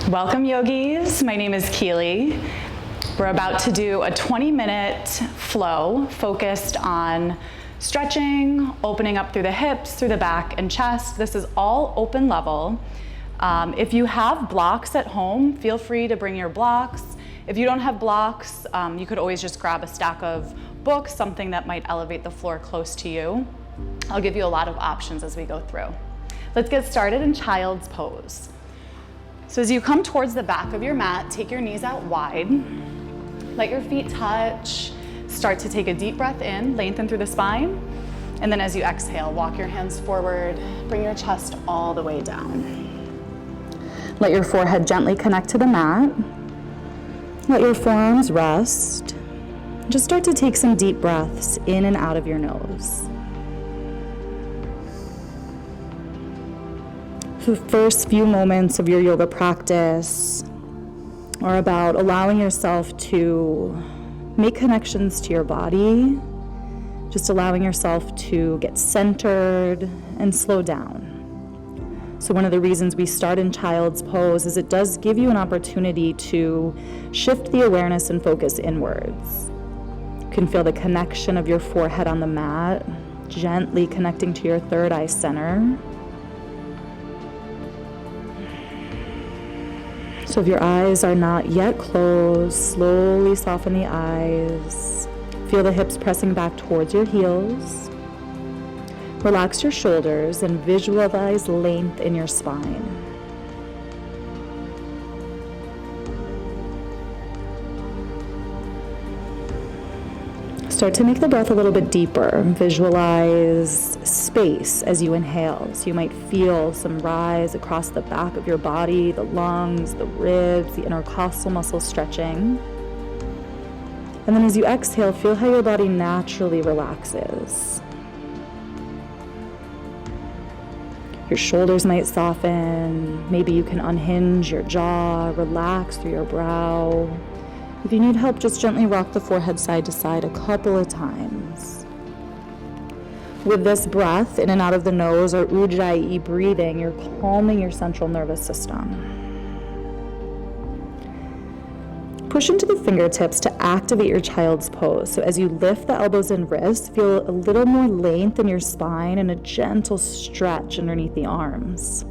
Welcome, yogis. My name is Keely. We're about to do a 20-minute flow focused on stretching, opening up through the hips, through the back and chest. This is all open level. If you have blocks at home, feel free to bring your blocks. If you don't have blocks, you could always just grab a stack of books, something that might elevate the floor close to you. I'll give you a lot of options as we go through. Let's get started in child's pose. So as you come towards the back of your mat, take your knees out wide. Let your feet touch. Start to take a deep breath in, lengthen through the spine. And then as you exhale, walk your hands forward, bring your chest all the way down. Let your forehead gently connect to the mat. Let your forearms rest. Just start to take some deep breaths in and out of your nose. The first few moments of your yoga practice are about allowing yourself to make connections to your body, just allowing yourself to get centered and slow down. So one of the reasons we start in child's pose is it does give you an opportunity to shift the awareness and focus inwards. You can feel the connection of your forehead on the mat, gently connecting to your third eye center. So if your eyes are not yet closed, slowly soften the eyes. Feel the hips pressing back towards your heels. Relax your shoulders and visualize length in your spine. Start to make the breath a little bit deeper. Visualize space as you inhale. So you might feel some rise across the back of your body, the lungs, the ribs, the intercostal muscles stretching. And then as you exhale, feel how your body naturally relaxes. Your shoulders might soften. Maybe you can unhinge your jaw, relax through your brow. If you need help, just gently rock the forehead side to side a couple of times. With this breath in and out of the nose, or ujjayi breathing, you're calming your central nervous system. Push into the fingertips to activate your child's pose. So as you lift the elbows and wrists, feel a little more length in your spine and a gentle stretch underneath the arms.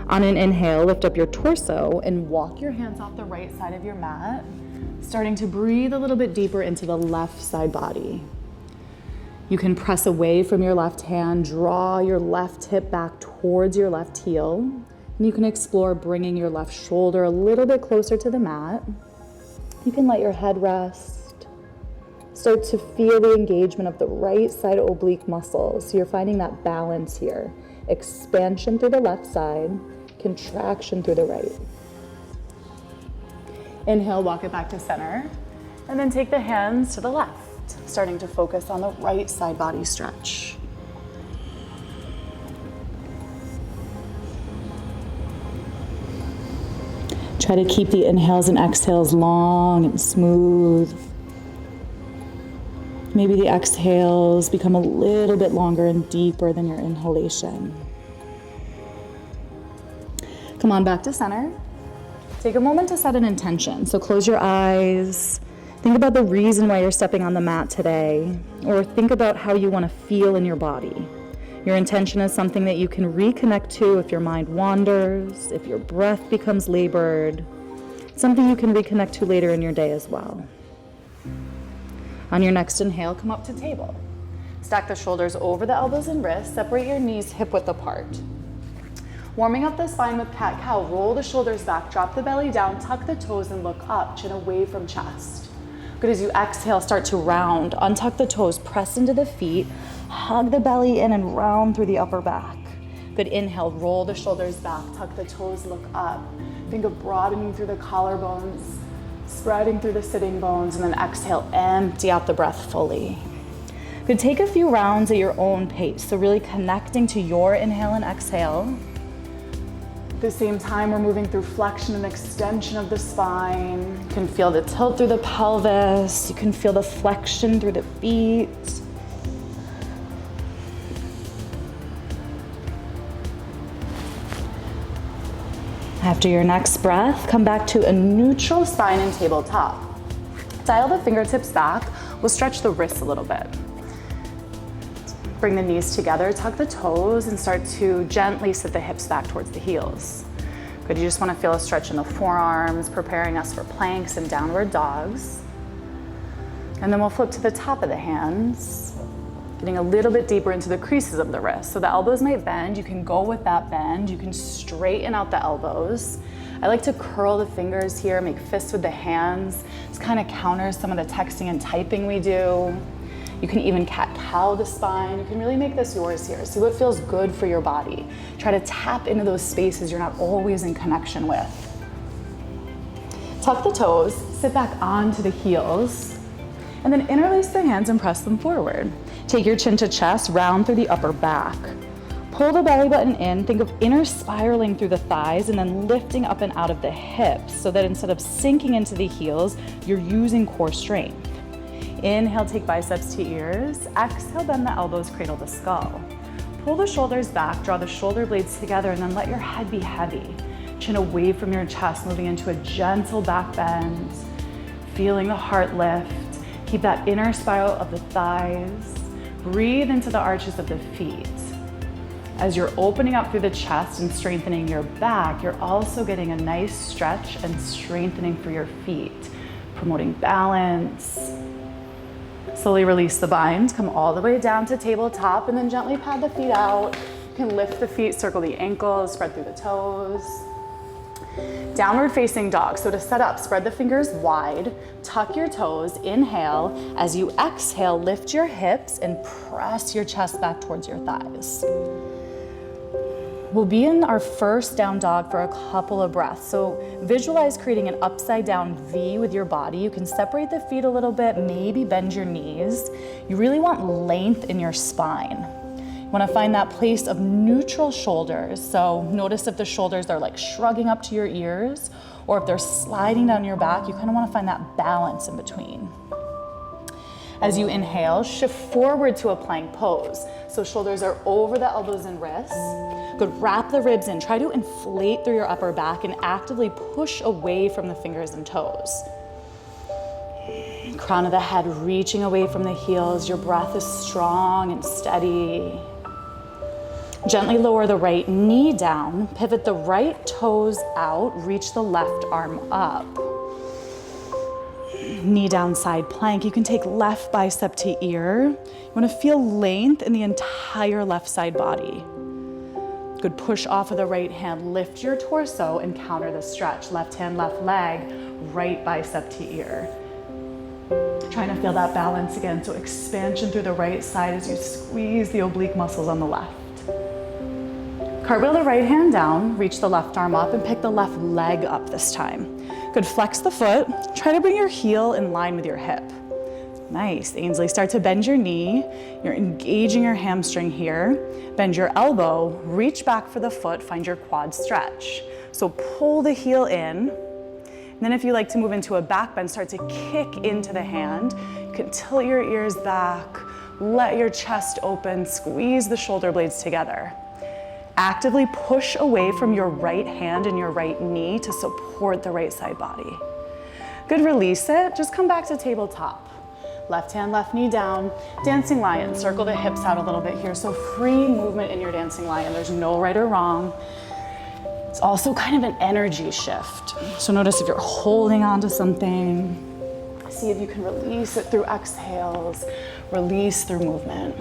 On an inhale, lift up your torso and walk your hands off the right side of your mat, starting to breathe a little bit deeper into the left side body. You can press away from your left hand, draw your left hip back towards your left heel, and you can explore bringing your left shoulder a little bit closer to the mat. You can let your head rest. Start to feel the engagement of the right side oblique muscles. So you're finding that balance here. Expansion through the left side, contraction through the right. Inhale, walk it back to center, and then take the hands to the left, starting to focus on the right side body stretch. Try to keep the inhales and exhales long and smooth. Maybe the exhales become a little bit longer and deeper than your inhalation. Come on back to center. Take a moment to set an intention. So close your eyes. Think about the reason why you're stepping on the mat today, or think about how you want to feel in your body. Your intention is something that you can reconnect to if your mind wanders, if your breath becomes labored, something you can reconnect to later in your day as well. On your next inhale, come up to table. Stack the shoulders over the elbows and wrists. Separate your knees hip width apart. Warming up the spine with cat-cow, roll the shoulders back, drop the belly down, tuck the toes and look up, chin away from chest. Good, as you exhale, start to round. Untuck the toes, press into the feet, hug the belly in and round through the upper back. Good, inhale, roll the shoulders back, tuck the toes, look up. Think of broadening through the collarbones, spreading through the sitting bones, and then exhale, empty out the breath fully. Good, take a few rounds at your own pace. So really connecting to your inhale and exhale. At the same time, we're moving through flexion and extension of the spine. You can feel the tilt through the pelvis. You can feel the flexion through the feet. I have After your next breath, come back to a neutral spine and tabletop. Dial the fingertips back. We'll stretch the wrists a little bit. Bring the knees together, tuck the toes, and start to gently sit the hips back towards the heels. Good, you just want to feel a stretch in the forearms, preparing us for planks and downward dogs. And then we'll flip to the top of the hands, getting a little bit deeper into the creases of the wrists. So the elbows might bend. You can go with that bend. You can straighten out the elbows. I like to curl the fingers here, make fists with the hands. This kind of counters some of the texting and typing we do. You can even cat-cow the spine. You can really make this yours here. See what feels good for your body. Try to tap into those spaces you're not always in connection with. Tuck the toes, sit back onto the heels, and then interlace the hands and press them forward. Take your chin to chest, round through the upper back. Pull the belly button in, think of inner spiraling through the thighs and then lifting up and out of the hips so that instead of sinking into the heels, you're using core strength. Inhale, take biceps to ears. Exhale, bend the elbows, cradle the skull. Pull the shoulders back, draw the shoulder blades together, and then let your head be heavy. Chin away from your chest, moving into a gentle back bend. Feeling the heart lift. Keep that inner spiral of the thighs. Breathe into the arches of the feet. As you're opening up through the chest and strengthening your back, you're also getting a nice stretch and strengthening for your feet, promoting balance. Slowly release the bind, come all the way down to tabletop, and then gently pad the feet out. You can lift the feet, circle the ankles, spread through the toes. Downward facing dog. So to set up, spread the fingers wide, tuck your toes, inhale. As you exhale, lift your hips and press your chest back towards your thighs. We'll be in our first down dog for a couple of breaths. So visualize creating an upside down V with your body. You can separate the feet a little bit, maybe bend your knees. You really want length in your spine. You want to find that place of neutral shoulders. So notice if the shoulders are like shrugging up to your ears or if they're sliding down your back. You kind of want to find that balance in between. As you inhale, shift forward to a plank pose. So shoulders are over the elbows and wrists. Good, wrap the ribs in. Try to inflate through your upper back and actively push away from the fingers and toes. Crown of the head reaching away from the heels. Your breath is strong and steady. Gently lower the right knee down. Pivot the right toes out. Reach the left arm up. Knee down, side plank. You can take left bicep to ear. You want to feel length in the entire left side body. Good, push off of the right hand, lift your torso and counter the stretch. Left hand, left leg, right bicep to ear. Trying to feel that balance again. So expansion through the right side as you squeeze the oblique muscles on the left. Cartwheel the right hand down, reach the left arm up and pick the left leg up this time. Good, flex the foot. Try to bring your heel in line with your hip. Nice, Ainsley, start to bend your knee. You're engaging your hamstring here. Bend your elbow, reach back for the foot, find your quad stretch. So pull the heel in. And then if you like to move into a back bend, start to kick into the hand. You can tilt your ears back, let your chest open, squeeze the shoulder blades together. Actively push away from your right hand and your right knee to support the right side body. Good, release it. Just come back to tabletop. Left hand, left knee down. Dancing lion, circle the hips out a little bit here. So free movement in your dancing lion. There's no right or wrong. It's also kind of an energy shift. So notice if you're holding on to something, see if you can release it through exhales, release through movement.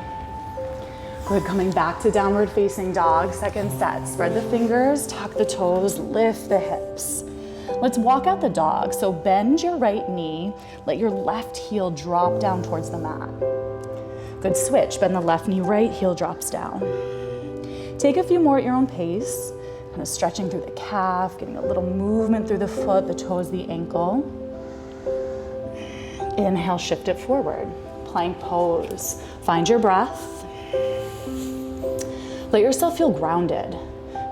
Good, coming back to downward facing dog, second set. Spread the fingers, tuck the toes, lift the hips. Let's walk out the dog. So bend your right knee, let your left heel drop down towards the mat. Good, switch, bend the left knee, right heel drops down. Take a few more at your own pace, kind of stretching through the calf, getting a little movement through the foot, the toes, the ankle. Inhale, shift it forward. Plank pose. Find your breath. Let yourself feel grounded.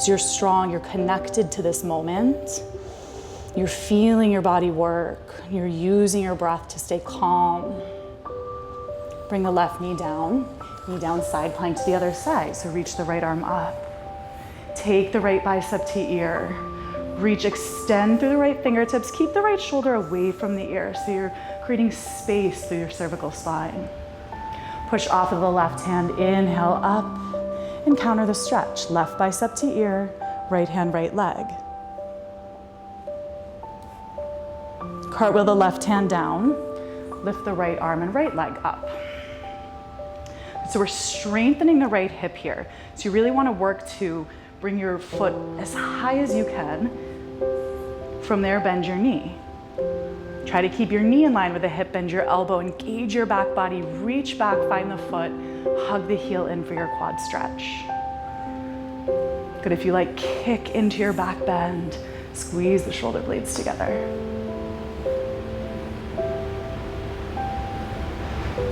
So you're strong, you're connected to this moment. You're feeling your body work. You're using your breath to stay calm. Bring the left knee down side plank to the other side. So reach the right arm up. Take the right bicep to ear. Reach, extend through the right fingertips. Keep the right shoulder away from the ear so you're creating space through your cervical spine. Push off of the left hand, inhale up, and counter the stretch. Left bicep to ear, right hand, right leg. Cartwheel the left hand down, lift the right arm and right leg up. So we're strengthening the right hip here. So you really want to work to bring your foot as high as you can. From there, bend your knee. Try to keep your knee in line with the hip, bend your elbow, engage your back body, reach back, find the foot, hug the heel in for your quad stretch. Good, if you like, kick into your back bend, squeeze the shoulder blades together.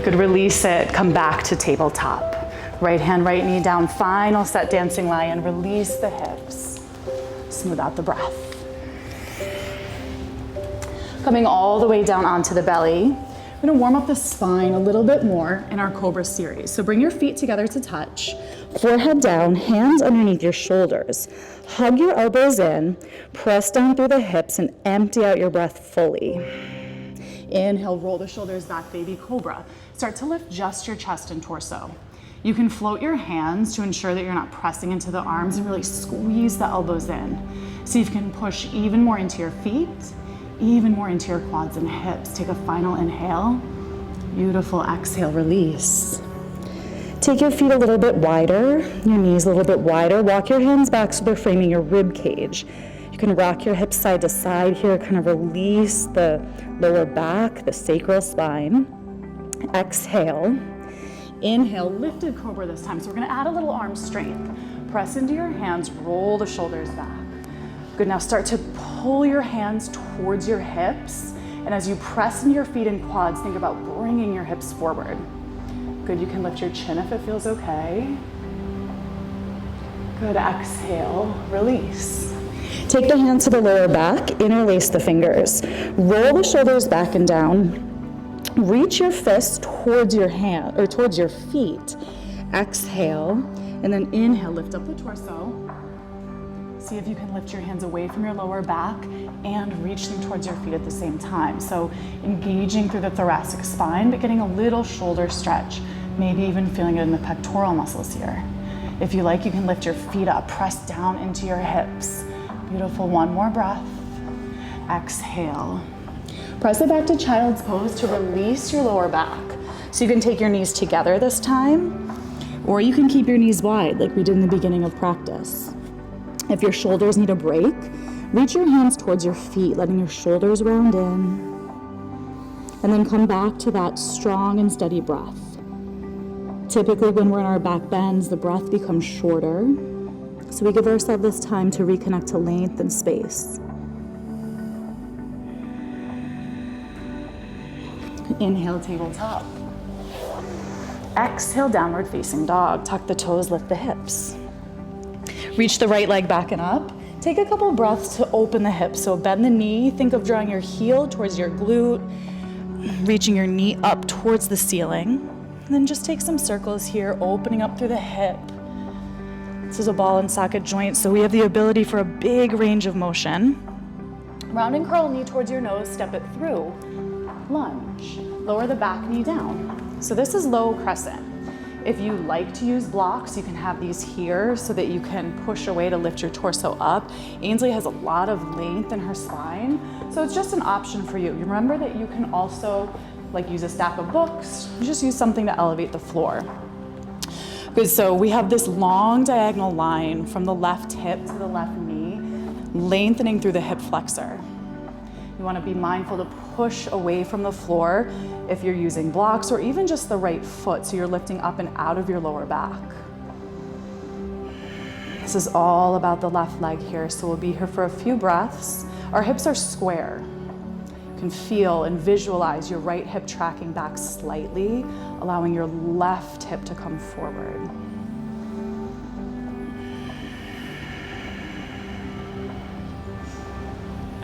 Good, release it, come back to tabletop. Right hand, right knee down, final set dancing lion, release the hips, smooth out the breath. Coming all the way down onto the belly, we're gonna warm up the spine a little bit more in our Cobra series. So bring your feet together to touch, forehead down, hands underneath your shoulders. Hug your elbows in, press down through the hips and empty out your breath fully. Inhale, roll the shoulders back, baby cobra. Start to lift just your chest and torso. You can float your hands to ensure that you're not pressing into the arms and really squeeze the elbows in. See if you can push even more into your feet, even more into your quads and hips. Take a final inhale. Beautiful, exhale, release. Take your feet a little bit wider, your knees a little bit wider. Walk your hands back so they're framing your rib cage. You can rock your hips side to side here, kind of release the lower back, the sacral spine. Exhale. Inhale, lifted cobra this time. So we're gonna add a little arm strength. Press into your hands, roll the shoulders back. Good, now start to pull your hands towards your hips. And as you press into your feet and quads, think about bringing your hips forward. Good, you can lift your chin if it feels okay. Good, exhale, release. Take the hands to the lower back, interlace the fingers. Roll the shoulders back and down. Reach your fists towards your hand, or towards your feet. Exhale, and then inhale, lift up the torso. See if you can lift your hands away from your lower back and reach them towards your feet at the same time. So engaging through the thoracic spine, but getting a little shoulder stretch, maybe even feeling it in the pectoral muscles here. If you like, you can lift your feet up, press down into your hips. Beautiful, one more breath. Exhale. Press it back to child's pose to release your lower back. So you can take your knees together this time, or you can keep your knees wide like we did in the beginning of practice. If your shoulders need a break, reach your hands towards your feet, letting your shoulders round in. And then come back to that strong and steady breath. Typically when we're in our back bends, the breath becomes shorter. So we give ourselves this time to reconnect to length and space. Inhale, tabletop. Exhale, downward facing dog. Tuck the toes, lift the hips. Reach the right leg back and up. Take a couple breaths to open the hips. So bend the knee, think of drawing your heel towards your glute, reaching your knee up towards the ceiling. And then just take some circles here, opening up through the hip. This is a ball and socket joint, so we have the ability for a big range of motion. Round and curl knee towards your nose, step it through. Lunge. Lower the back knee down. So this is low crescent. If you like to use blocks, you can have these here so that you can push away to lift your torso up. Ainsley has a lot of length in her spine, so it's just an option for you. Remember that you can also use a stack of books, just use something to elevate the floor. Good, so we have this long diagonal line from the left hip to the left knee, lengthening through the hip flexor. You want to be mindful to push away from the floor if you're using blocks or even just the right foot, so you're lifting up and out of your lower back. This is all about the left leg here, so we'll be here for a few breaths. Our hips are square. You can feel and visualize your right hip tracking back slightly, allowing your left hip to come forward.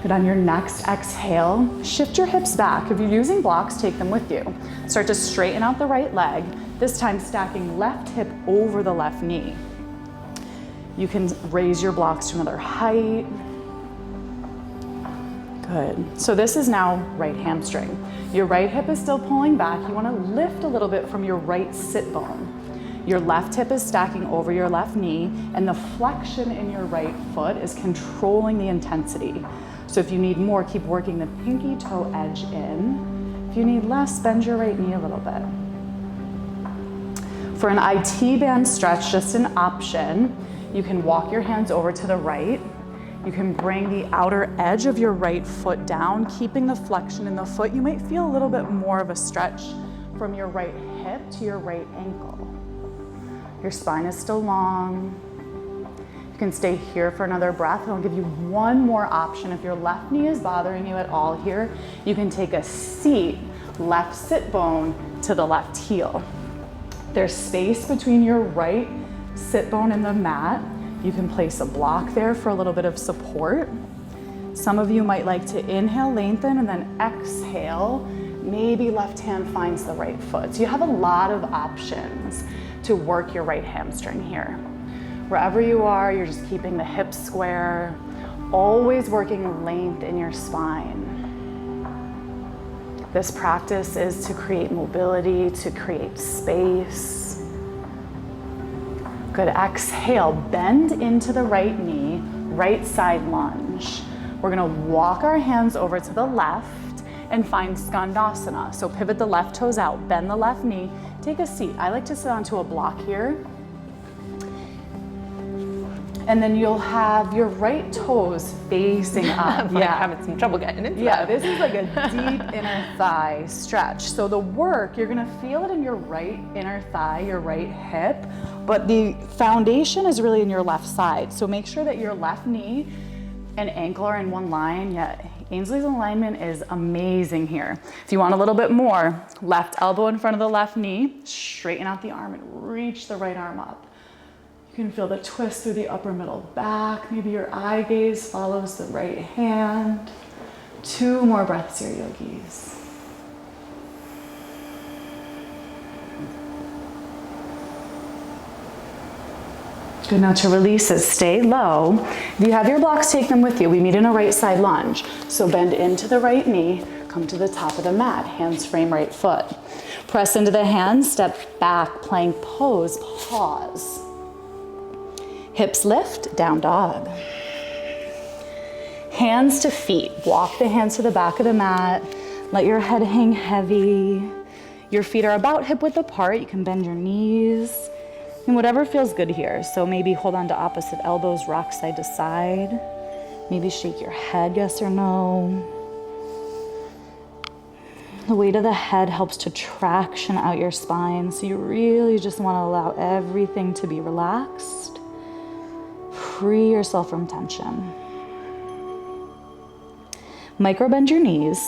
Good, on your next exhale, shift your hips back. If you're using blocks, take them with you. Start to straighten out the right leg, this time stacking left hip over the left knee. You can raise your blocks to another height. Good. So this is now right hamstring. Your right hip is still pulling back. You want to lift a little bit from your right sit bone. Your left hip is stacking over your left knee, and the flexion in your right foot is controlling the intensity. So if you need more, keep working the pinky toe edge in. If you need less, bend your right knee a little bit. For an IT band stretch, just an option, you can walk your hands over to the right. You can bring the outer edge of your right foot down, keeping the flexion in the foot. You might feel a little bit more of a stretch from your right hip to your right ankle. Your spine is still long. You can stay here for another breath. I'll give you one more option. If your left knee is bothering you at all here, you can take a seat, left sit bone to the left heel. There's space between your right sit bone and the mat. You can place a block there for a little bit of support. Some of you might like to inhale, lengthen, and then exhale. Maybe left hand finds the right foot. So you have a lot of options to work your right hamstring here. Wherever you are, you're just keeping the hips square, always working length in your spine. This practice is to create mobility, to create space. Good, exhale, bend into the right knee, right side lunge. We're gonna walk our hands over to the left and find Skandasana. So pivot the left toes out, bend the left knee, take a seat. I like to sit onto a block here. And then you'll have your right toes facing up. I'm having some trouble getting into that. This is like a deep inner thigh stretch. So the work, you're gonna feel it in your right inner thigh, your right hip, but the foundation is really in your left side. So make sure that your left knee and ankle are in one line. Yeah, Ainsley's alignment is amazing here. If you want a little bit more, left elbow in front of the left knee, straighten out the arm and reach the right arm up. You can feel the twist through the upper middle back. Maybe your eye gaze follows the right hand. 2 more breaths here, yogis. Good, now to release it, stay low. If you have your blocks, take them with you. We meet in a right side lunge. So bend into the right knee, come to the top of the mat, hands frame right foot. Press into the hands, step back, plank pose, pause. Hips lift, down dog. Hands to feet. Walk the hands to the back of the mat. Let your head hang heavy. Your feet are about hip width apart. You can bend your knees and whatever feels good here. So maybe hold on to opposite elbows, rock side to side. Maybe shake your head, yes or no. The weight of the head helps to traction out your spine. So you really just want to allow everything to be relaxed. Free yourself from tension. Micro bend your knees,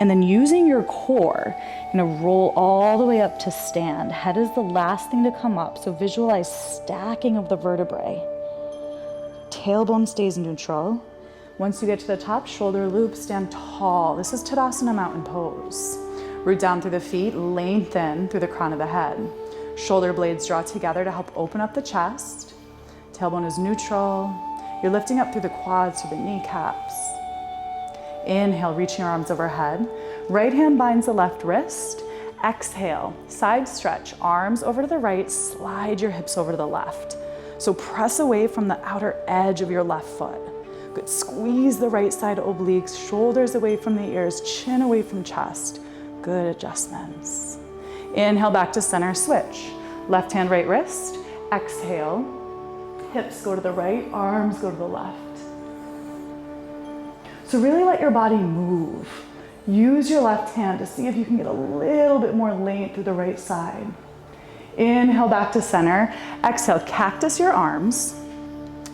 and then using your core, you're gonna roll all the way up to stand. Head is the last thing to come up, so visualize stacking of the vertebrae. Tailbone stays neutral. Once you get to the top, shoulder loop, stand tall. This is Tadasana Mountain Pose. Root down through the feet, lengthen through the crown of the head. Shoulder blades draw together to help open up the chest. Tailbone is neutral. You're lifting up through the quads, through the kneecaps. Inhale, reaching your arms overhead. Right hand binds the left wrist. Exhale, side stretch, arms over to the right, slide your hips over to the left. So press away from the outer edge of your left foot. Good, squeeze the right side obliques, shoulders away from the ears, chin away from chest. Good adjustments. Inhale, back to center, switch. Left hand, right wrist. Exhale, hips go to the right, arms go to the left. So really let your body move. Use your left hand to see if you can get a little bit more length through the right side. Inhale, back to center. Exhale, cactus your arms.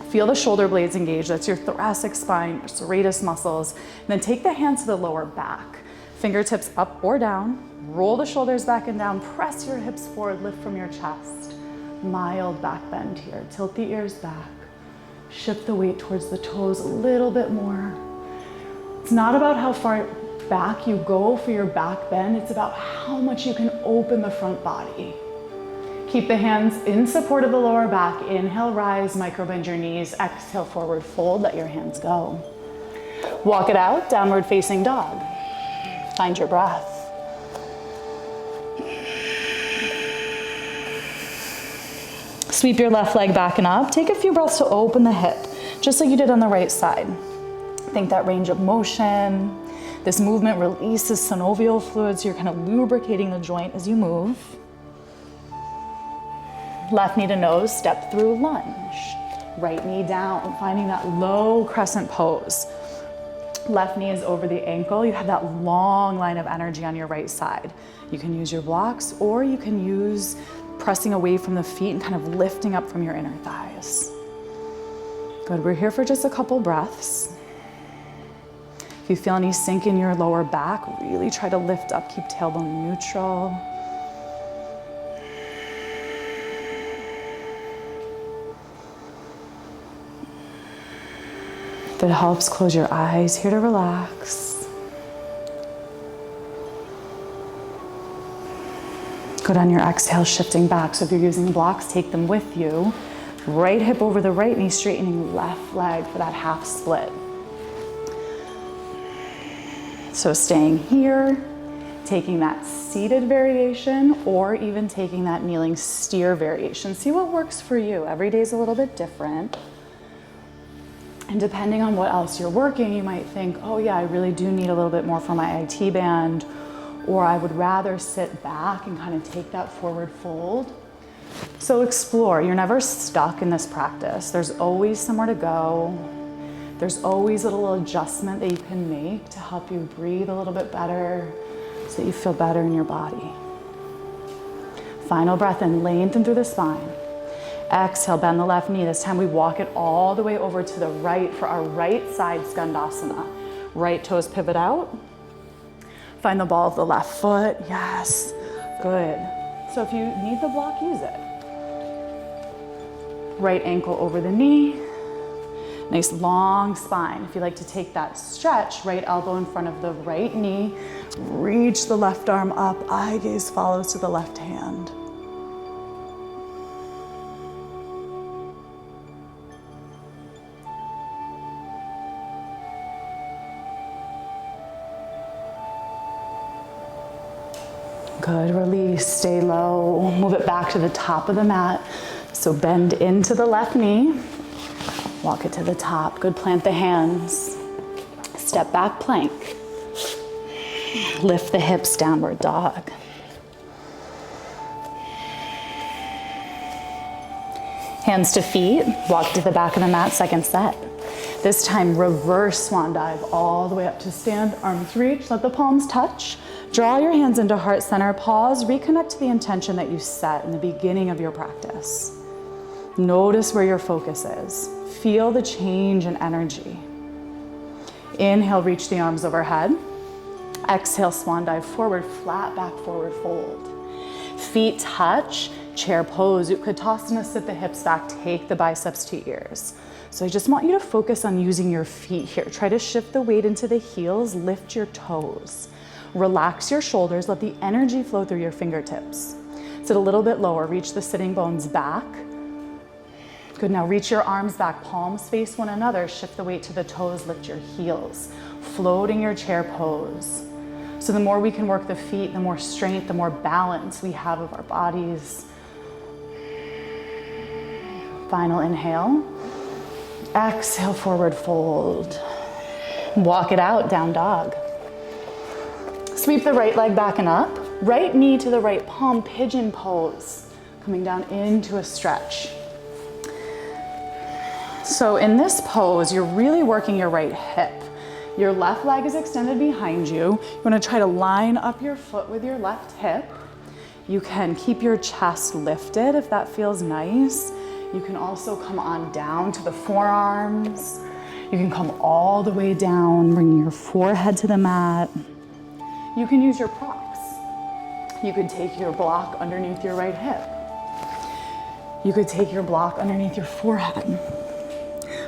Feel the shoulder blades engage. That's your thoracic spine, your serratus muscles. And then take the hands to the lower back. Fingertips up or down. Roll the shoulders back and down. Press your hips forward, lift from your chest. Mild back bend here. Tilt the ears back. Shift the weight towards the toes a little bit more. It's not about how far back you go for your back bend. It's about how much you can open the front body. Keep the hands in support of the lower back. Inhale, rise, micro bend your knees. Exhale, forward fold, let your hands go. Walk it out, downward facing dog. Find your breath. Sweep your left leg back and up. Take a few breaths to open the hip, just like you did on the right side. Think that range of motion. This movement releases synovial fluid, so you're kind of lubricating the joint as you move. Left knee to nose, step through lunge. Right knee down, finding that low crescent pose. Left knee is over the ankle. You have that long line of energy on your right side. You can use your blocks, or you can use pressing away from the feet and kind of lifting up from your inner thighs. Good, we're here for just a couple breaths. If you feel any sink in your lower back, really try to lift up, keep tailbone neutral. If it helps, close your eyes, here to relax. Good, on your exhale, shifting back. So if you're using blocks, take them with you. Right hip over the right knee, straightening left leg for that half split. So staying here, taking that seated variation, or even taking that kneeling steer variation. See what works for you. Every day is a little bit different. And depending on what else you're working, you might think, oh yeah, I really do need a little bit more for my IT band, or I would rather sit back and kind of take that forward fold. So explore. You're never stuck in this practice. There's always somewhere to go. There's always a little adjustment that you can make to help you breathe a little bit better so that you feel better in your body. Final breath in, lengthen through the spine. Exhale, bend the left knee. This time we walk it all the way over to the right for our right side skandasana. Right toes pivot out. Find the ball of the left foot. Yes, good. So if you need the block, use it. Right ankle over the knee. Nice long spine. If you like to take that stretch, right elbow in front of the right knee. Reach the left arm up. Eye gaze follows to the left hand. Good, release, stay low. Move it back to the top of the mat. So bend into the left knee. Walk it to the top. Good, plant the hands. Step back, plank. Lift the hips, downward dog. Hands to feet, walk to the back of the mat, second set. This time, reverse swan dive all the way up to stand, arms reach, let the palms touch. Draw your hands into heart center, pause, reconnect to the intention that you set in the beginning of your practice. Notice where your focus is. Feel the change in energy. Inhale, reach the arms overhead. Exhale, swan dive forward, flat back forward fold. Feet touch, chair pose. Utkatasana, sit the hips back, take the biceps to ears. So I just want you to focus on using your feet here. Try to shift the weight into the heels, lift your toes. Relax your shoulders, let the energy flow through your fingertips. Sit a little bit lower, reach the sitting bones back. Good, now reach your arms back, palms face one another, shift the weight to the toes, lift your heels, floating your chair pose. So the more we can work the feet, the more strength, the more balance we have of our bodies. Final inhale. Exhale, forward fold. Walk it out, down dog. Sweep the right leg back and up. Right knee to the right palm, pigeon pose. Coming down into a stretch. So in this pose, you're really working your right hip. Your left leg is extended behind you. You want to try to line up your foot with your left hip. You can keep your chest lifted if that feels nice. You can also come on down to the forearms. You can come all the way down, bringing your forehead to the mat. You can use your props. You could take your block underneath your right hip. You could take your block underneath your forehead.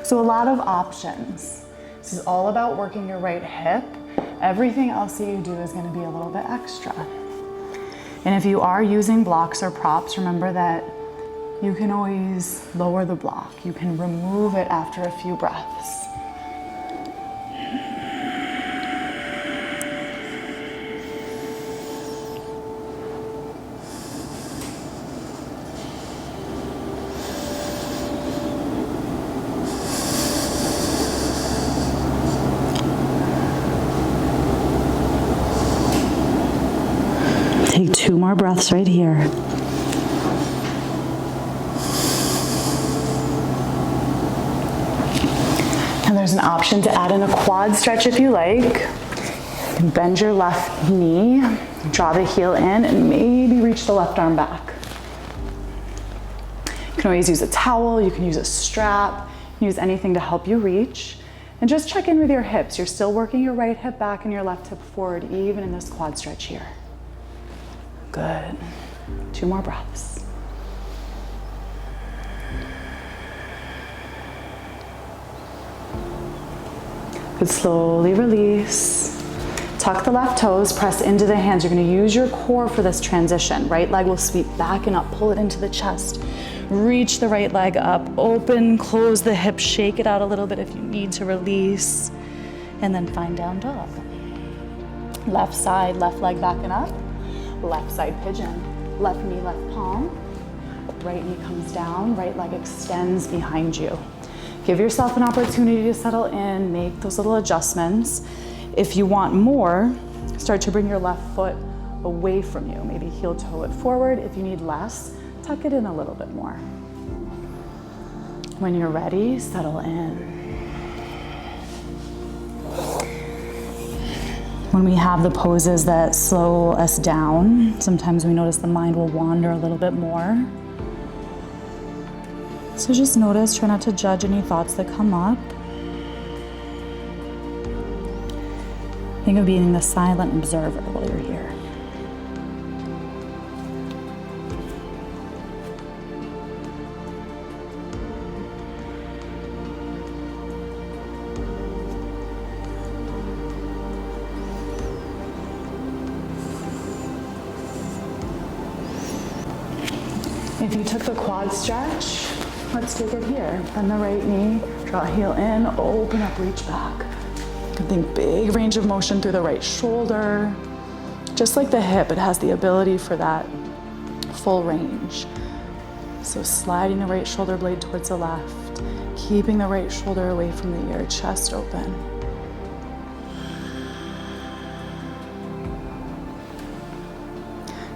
So a lot of options. This is all about working your right hip. Everything else that you do is going to be a little bit extra. And if you are using blocks or props, remember that you can always lower the block. You can remove it after a few breaths. more breaths right here. And there's an option to add in a quad stretch if you like. You can bend your left knee, draw the heel in, and maybe reach the left arm back. You can always use a towel, you can use a strap, you can use anything to help you reach. And just check in with your hips. You're still working your right hip back and your left hip forward, even in this quad stretch here. Good. 2 more breaths. Good, slowly release. Tuck the left toes, press into the hands. You're gonna use your core for this transition. Right leg will sweep back and up, pull it into the chest. Reach the right leg up, open, close the hips, shake it out a little bit if you need to release, and then find down dog. Left side, left leg back and up. Left side pigeon. Left knee, left palm. Right knee comes down, right leg extends behind you. Give yourself an opportunity to settle in, make those little adjustments. If you want more, start to bring your left foot away from you. Maybe heel toe it forward. If you need less, tuck it in a little bit more. When you're ready, settle in. When we have the poses that slow us down, sometimes we notice the mind will wander a little bit more. So just notice, try not to judge any thoughts that come up. Think of being the silent observer while you're here. If you took the quad stretch, let's take it here. Bend the right knee, draw heel in, open up, reach back. You can think big range of motion through the right shoulder. Just like the hip, it has the ability for that full range. So sliding the right shoulder blade towards the left, keeping the right shoulder away from the ear, chest open.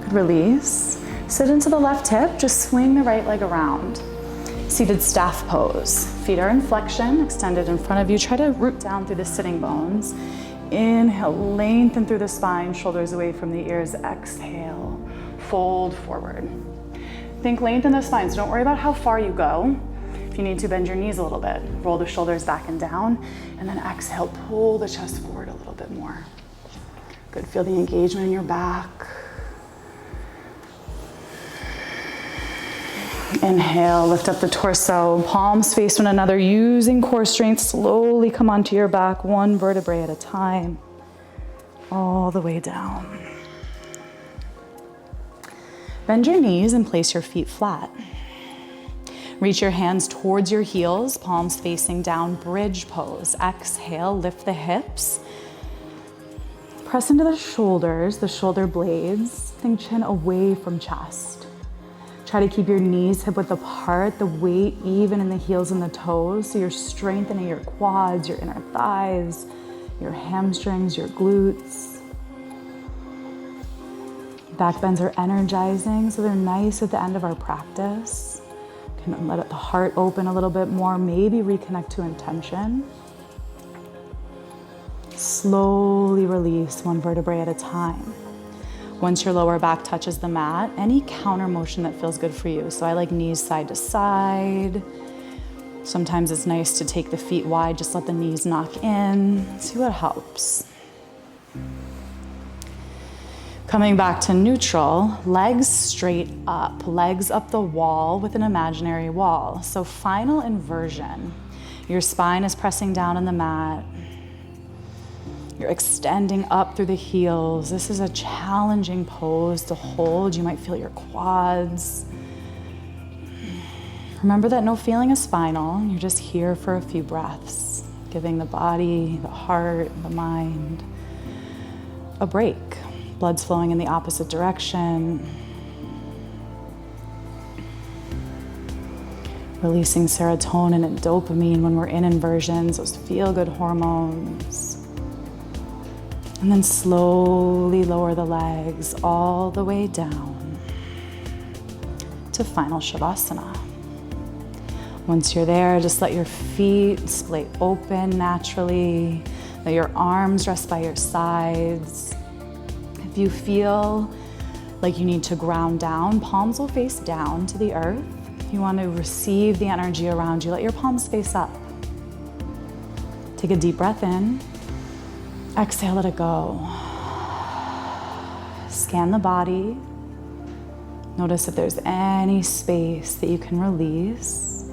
Good, release. Sit into the left hip, just swing the right leg around. Seated staff pose. Feet are in flexion, extended in front of you. Try to root down through the sitting bones. Inhale, lengthen through the spine, shoulders away from the ears. Exhale, fold forward. Think lengthen the spine, so don't worry about how far you go. If you need to, bend your knees a little bit. Roll the shoulders back and down, and then exhale, pull the chest forward a little bit more. Good, feel the engagement in your back. Inhale, lift up the torso, palms face one another, using core strength. Slowly come onto your back, one vertebrae at a time, all the way down. Bend your knees and place your feet flat. Reach your hands towards your heels, palms facing down, bridge pose. Exhale, lift the hips. Press into the shoulders, the shoulder blades. Think chin away from chest. Try to keep your knees hip-width apart, the weight even in the heels and the toes, so you're strengthening your quads, your inner thighs, your hamstrings, your glutes. Back bends are energizing, so they're nice at the end of our practice. Can let the heart open a little bit more, maybe reconnect to intention. Slowly release one vertebrae at a time. Once your lower back touches the mat, any counter motion that feels good for you. So I like knees side to side. Sometimes it's nice to take the feet wide, just let the knees knock in. See what helps. Coming back to neutral, legs straight up, legs up the wall with an imaginary wall. So final inversion. Your spine is pressing down on the mat. You're extending up through the heels. This is a challenging pose to hold. You might feel your quads. Remember that no feeling is final. You're just here for a few breaths, giving the body, the heart, the mind a break. Blood's flowing in the opposite direction. Releasing serotonin and dopamine when we're in inversions, those feel-good hormones. And then slowly lower the legs all the way down to final Shavasana. Once you're there, just let your feet splay open naturally. Let your arms rest by your sides. If you feel like you need to ground down, palms will face down to the earth. If you want to receive the energy around you, let your palms face up. Take a deep breath in. Exhale, let it go. Scan the body. Notice if there's any space that you can release.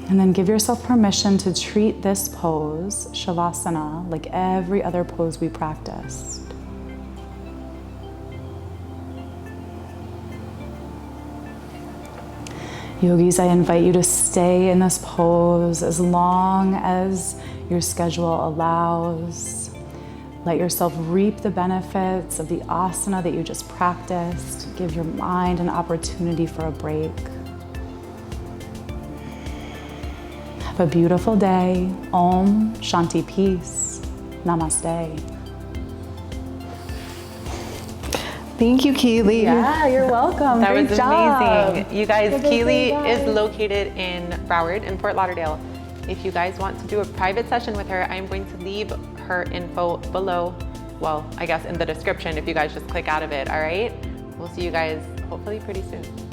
And then give yourself permission to treat this pose, Shavasana, like every other pose we practiced. Yogis, I invite you to stay in this pose as long as your schedule allows. Let yourself reap the benefits of the asana that you just practiced. Give your mind an opportunity for a break. Have a beautiful day. Om Shanti Peace. Namaste. Thank you, Keely. Yeah, you're welcome. That Great was job. amazing. You guys, Have a Keely great day. is located in Broward in Fort Lauderdale. If you guys want to do a private session with her, I'm going to leave her info below. Well, I guess in the description if you guys just click out of it, all right? We'll see you guys hopefully pretty soon.